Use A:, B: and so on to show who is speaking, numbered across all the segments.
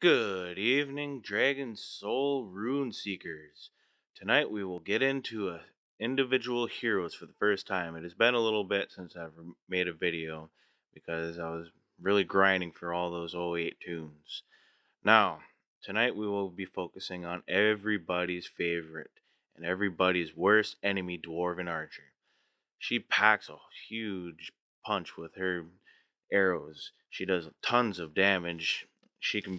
A: Good evening, Dragon Soul Rune Seekers. Tonight we will get into individual heroes for the first time. It has been a little bit since I've made a video because I was really grinding for all those '08 tunes. Now, tonight we will be focusing on everybody's favorite and everybody's worst enemy, Dwarven Archer. She packs a huge punch with her arrows. She does tons of damage. She can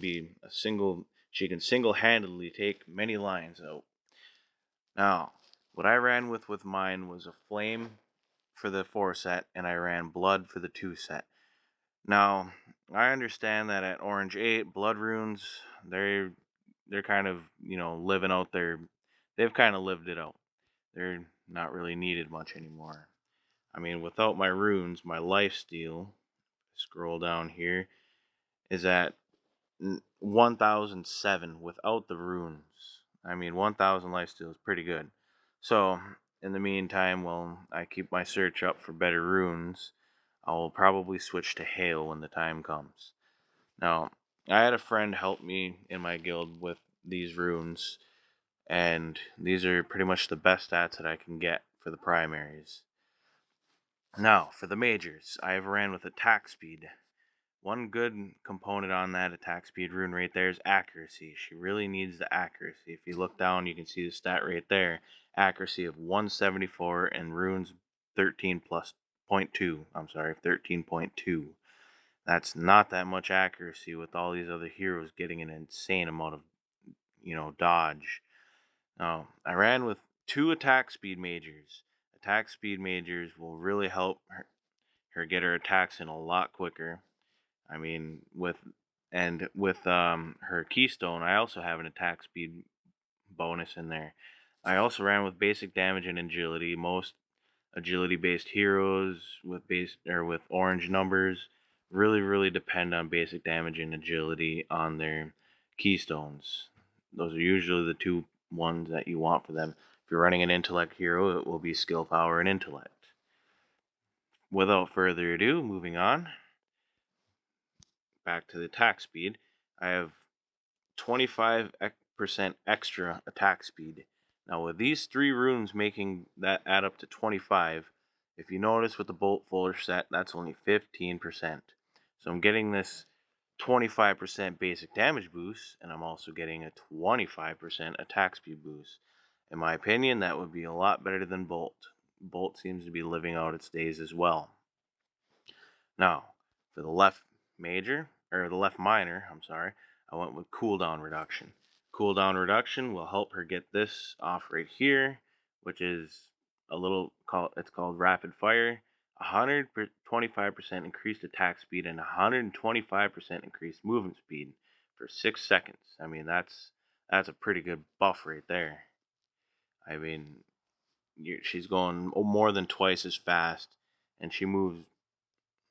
A: single-handedly take many lines out. Now, what I ran with mine was a flame for the 4 set, and I ran blood for the 2 set. Now, I understand that at Orange 8, blood runes, they're kind of, living out they've kind of lived it out. They're not really needed much anymore. I mean, without my runes, my lifesteal, scroll down here, is at 1007 without the runes. I mean, 1000 lifesteal is pretty good. So, in the meantime, while I keep my search up for better runes, I will probably switch to Hail when the time comes. Now, I had a friend help me in my guild with these runes, and these are pretty much the best stats that I can get for the primaries. Now, for the majors, I have ran with attack speed. One good component on that attack speed rune right there is accuracy. She really needs the accuracy. If you look down, you can see the stat right there. Accuracy of 174 and runes 13 plus 0.2. 13.2. That's not that much accuracy with all these other heroes getting an insane amount of, dodge. Now, I ran with 2 attack speed majors. Attack speed majors will really help her get her attacks in a lot quicker. I mean, with her keystone, I also have an attack speed bonus in there. I also ran with basic damage and agility. Most agility-based heroes with orange numbers really depend on basic damage and agility on their keystones. Those are usually the 2 ones that you want for them. If you're running an intellect hero, it will be skill power and intellect. Without further ado, moving on. Back to the attack speed, I have 25% extra attack speed. Now with these 3 runes making that add up to 25, if you notice with the Bolt Fuller set, that's only 15%. So I'm getting this 25% basic damage boost, and I'm also getting a 25% attack speed boost. In my opinion, that would be a lot better than Bolt. Bolt seems to be living out its days as well. Now, for the left minor, I went with cooldown reduction. Cooldown reduction will help her get this off right here, which is it's called rapid fire. 125% increased attack speed and 125% increased movement speed for 6 seconds. I mean, that's a pretty good buff right there. I mean, she's going more than twice as fast, and she moves.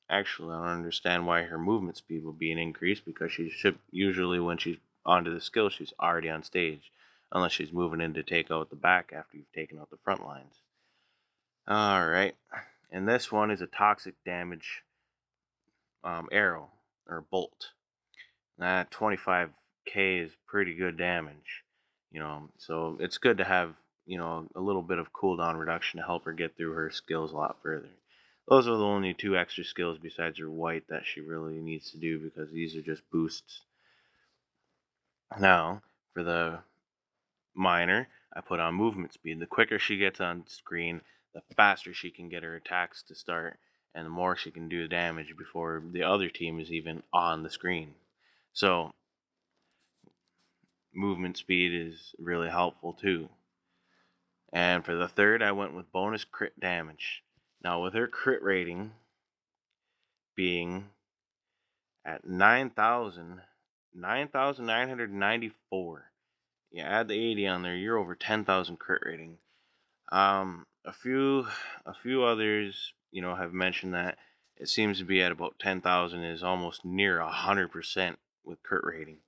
A: Actually, I don't understand why her movement speed will be an increase, because she should usually, when she's onto the skill, she's already on stage, unless she's moving in to take out the back after you've taken out the front lines. Alright, and this one is a toxic damage arrow, or bolt. That 25k is pretty good damage, so it's good to have, a little bit of cooldown reduction to help her get through her skills a lot further. Those are the only 2 extra skills besides her white that she really needs to do, because these are just boosts. Now, for the minor, I put on movement speed. The quicker she gets on screen, the faster she can get her attacks to start, and the more she can do damage before the other team is even on the screen. So, movement speed is really helpful too. And for the third, I went with bonus crit damage. Now, with her crit rating being at 9,994. You add the 80 on there, you're over 10,000 crit rating. A few others, have mentioned that it seems to be at about 10,000 is almost near 100% with crit rating.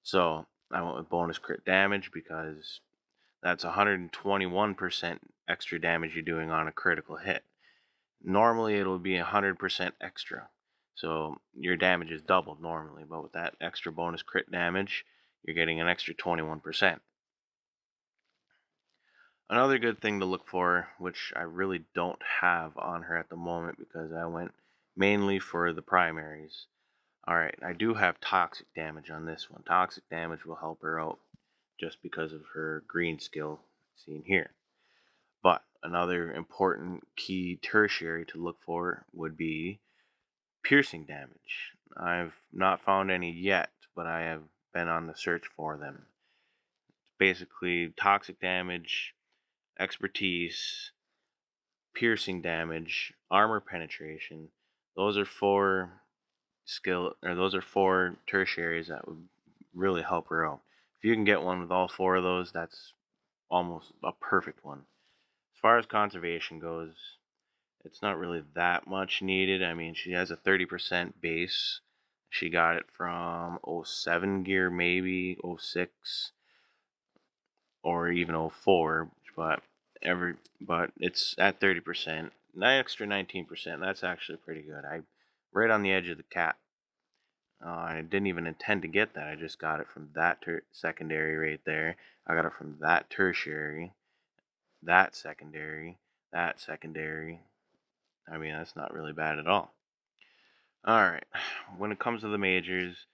A: So I went with bonus crit damage because that's 121% extra damage you're doing on a critical hit. Normally it'll be 100% extra. So your damage is doubled normally, but with that extra bonus crit damage, you're getting an extra 21%. Another good thing to look for, which I really don't have on her at the moment because I went mainly for the primaries. Alright, I do have toxic damage on this one. Toxic damage will help her out just because of her green skill seen here. But another important key tertiary to look for would be piercing damage. I've not found any yet, but I have been on the search for them. Basically, toxic damage, expertise, piercing damage, armor penetration. Those are four tertiaries that would really help her out. If you can get one with all four of those, that's almost a perfect one. As far as conservation goes, it's not really that much needed. I mean, she has a 30% base. She got it from 07 gear, maybe 06, or even 04, but it's at 30%. That extra 19%, that's actually pretty good. I right on the edge of the cap. I didn't even intend to get that. I just got it from that secondary right there. I got it from that tertiary, that secondary, that secondary. I mean, that's not really bad at all. Alright, when it comes to the majors,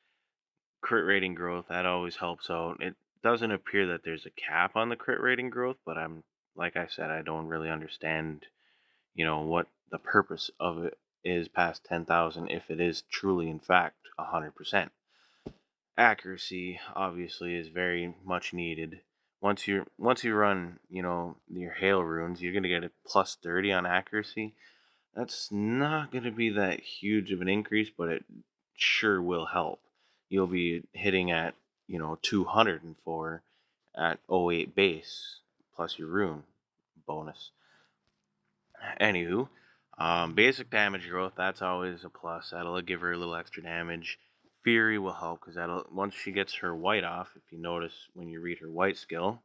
A: crit rating growth, that always helps out. It doesn't appear that there's a cap on the crit rating growth, but like I said, I don't really understand, what the purpose of it is past 10,000 if it is truly, in fact, 100%. Accuracy, obviously, is very much needed. Once you run, your hail runes, you're going to get a plus 30 on accuracy. That's not going to be that huge of an increase, but it sure will help. You'll be hitting at, 204 at 08 base, plus your rune bonus. Anywho, basic damage growth, that's always a plus. That'll give her a little extra damage. Fury will help, because once she gets her white off, if you notice when you read her white skill,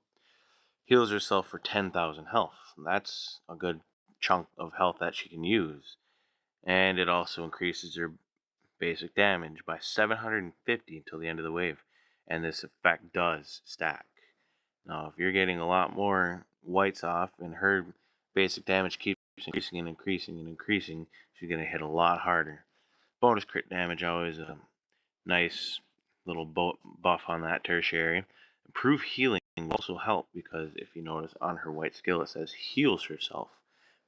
A: heals herself for 10,000 health. That's a good chunk of health that she can use. And it also increases her basic damage by 750 until the end of the wave. And this effect does stack. Now, if you're getting a lot more whites off and her basic damage keeps increasing and increasing and increasing, she's going to hit a lot harder. Bonus crit damage, always a nice little buff on that tertiary. Improved healing will also help, because if you notice on her white skill it says heals herself,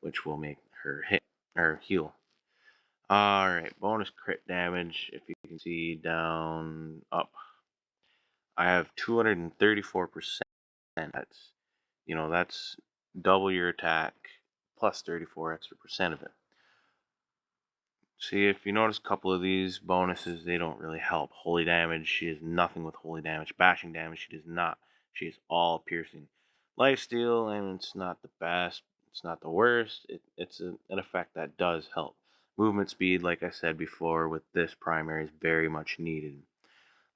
A: which will make her hit or heal. Alright, bonus crit damage, if you can see down up. I have 234%. That's double your attack plus 34 extra percent of it. See, if you notice a couple of these bonuses, they don't really help. Holy damage, she has nothing with holy damage. Bashing damage, she does not. She is all piercing. Lifesteal, and it's not the best. It's not the worst. It's an effect that does help. Movement speed, like I said before, with this primary is very much needed.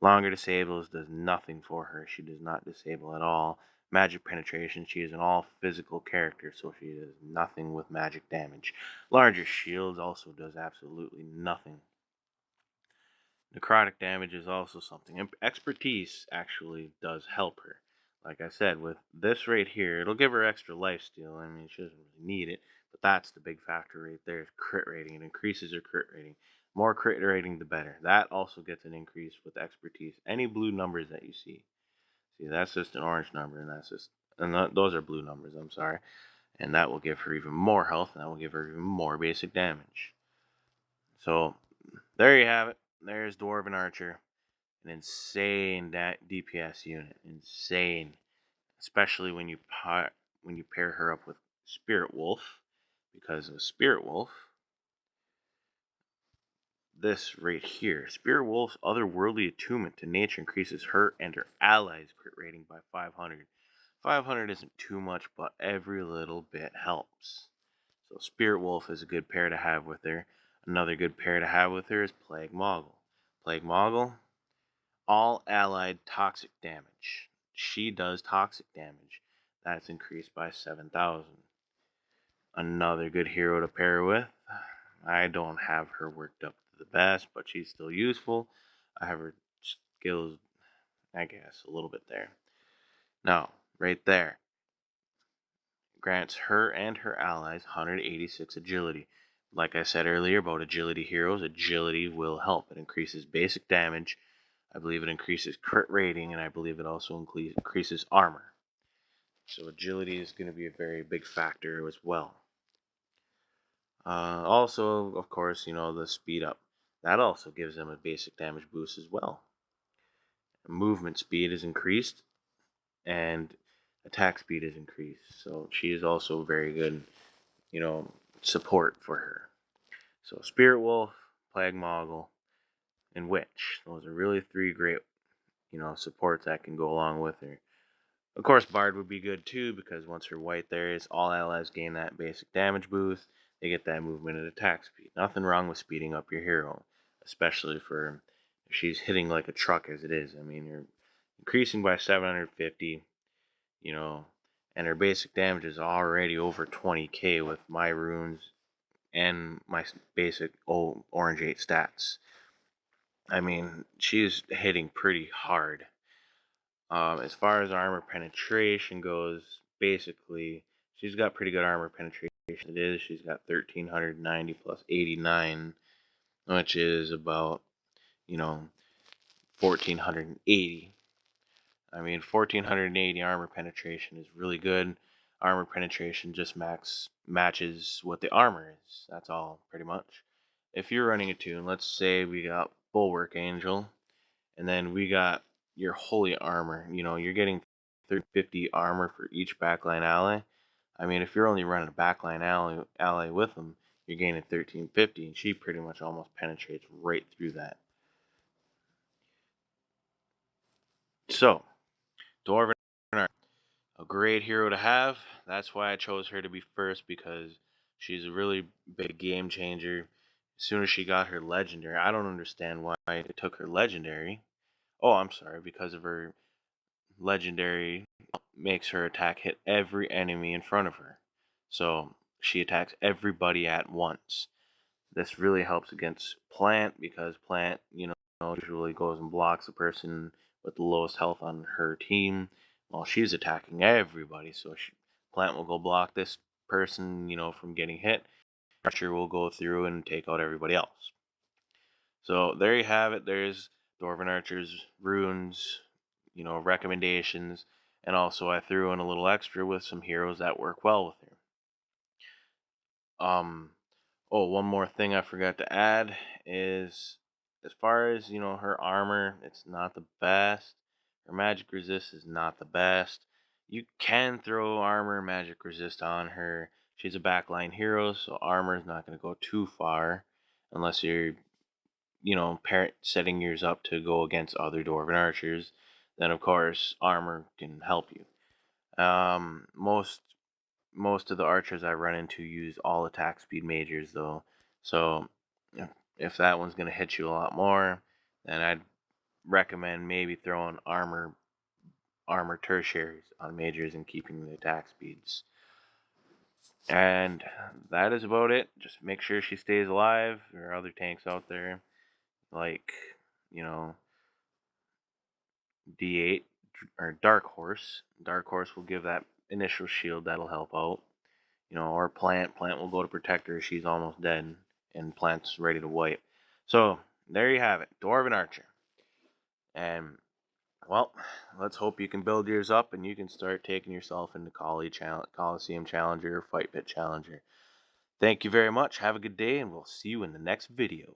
A: Longer disables does nothing for her. She does not disable at all. Magic penetration, she is an all physical character, so she does nothing with magic damage. Larger shields also does absolutely nothing. Necrotic damage is also something. Expertise actually does help her. Like I said, with this right here, it'll give her extra lifesteal. I mean, she doesn't really need it, but that's the big factor right there, is crit rating. It increases her crit rating. More crit rating, the better. That also gets an increase with expertise. Any blue numbers that you see. See, that's just an orange number, and those are blue numbers, I'm sorry. And that will give her even more health, and that will give her even more basic damage. So, there you have it. There's Dwarven Archer. An insane DPS unit. Insane. Especially when you pair her up with Spirit Wolf. Because of Spirit Wolf, this right here, Spirit Wolf's otherworldly attunement to nature increases her and her allies' crit rating by 500. 500 isn't too much, but every little bit helps. So Spirit Wolf is a good pair to have with her. Another good pair to have with her is Plague Moggle. Plague Moggle, all allied toxic damage. She does toxic damage. That's increased by 7,000. Another good hero to pair with. I don't have her worked up the best, but she's still useful. I have her skills, I guess, a little bit there. Now, right there, grants her and her allies 186 agility. Like I said earlier about agility heroes, agility will help. It increases basic damage. I believe it increases crit rating, and I believe it also increases armor. So agility is going to be a very big factor as well. Also, of course, the speed up. That also gives them a basic damage boost as well. Movement speed is increased, and attack speed is increased. So she is also very good, support for her. So Spirit Wolf, Plague Moggle, and Witch. Those are really three great, supports that can go along with her. Of course, Bard would be good too, because once her white there is, all allies gain that basic damage boost. They get that movement and attack speed. Nothing wrong with speeding up your hero, especially for if she's hitting like a truck as it is. I mean, you're increasing by 750, and her basic damage is already over 20k with my runes and my basic orange 8 stats. I mean, she's hitting pretty hard. As far as armor penetration goes, basically, she's got pretty good armor penetration. It is. She's got 1390 plus 89, which is about, 1480. I mean, 1480 armor penetration is really good. Armor penetration just matches what the armor is. That's all, pretty much. If you're running a tune, let's say we got Bulwark Angel, and then we got your Holy Armor. You're getting 350 armor for each backline ally. I mean, if you're only running a backline ally with them, you're gaining 1350, and she pretty much almost penetrates right through that. So, Dwarven Archer, a great hero to have. That's why I chose her to be first, because she's a really big game changer. As soon as she got her legendary, I don't understand why it took her legendary. Oh, I'm sorry, because of her legendary makes her attack hit every enemy in front of her. So she attacks everybody at once. This really helps against Plant, because Plant, usually goes and blocks the person with the lowest health on her team while she's attacking everybody. So Plant will go block this person, from getting hit. Archer will go through and take out everybody else. So there you have it. There's Dwarven Archer's runes, recommendations, and also I threw in a little extra with some heroes that work well with her. One more thing I forgot to add is, as far as, her armor, it's not the best. Her magic resist is not the best. You can throw armor and magic resist on her. She's a backline hero, so armor is not going to go too far unless you're, setting yours up to go against other Dwarven Archers. Then, of course, armor can help you. Most of the archers I run into use all attack speed majors, though. So if that one's going to hit you a lot more, then I'd recommend maybe throwing armor tertiaries on majors and keeping the attack speeds. And that is about it. Just make sure she stays alive. There are other tanks out there, like, D8 or Dark Horse. Dark Horse will give that initial shield that'll help out. Or Plant will go to protect her. She's almost dead, and Plant's ready to wipe. So there you have it, Dwarven Archer. And well, let's hope you can build yours up and you can start taking yourself into Coliseum Challenger or Fight Pit Challenger. Thank you very much. Have a good day, and we'll see you in the next video.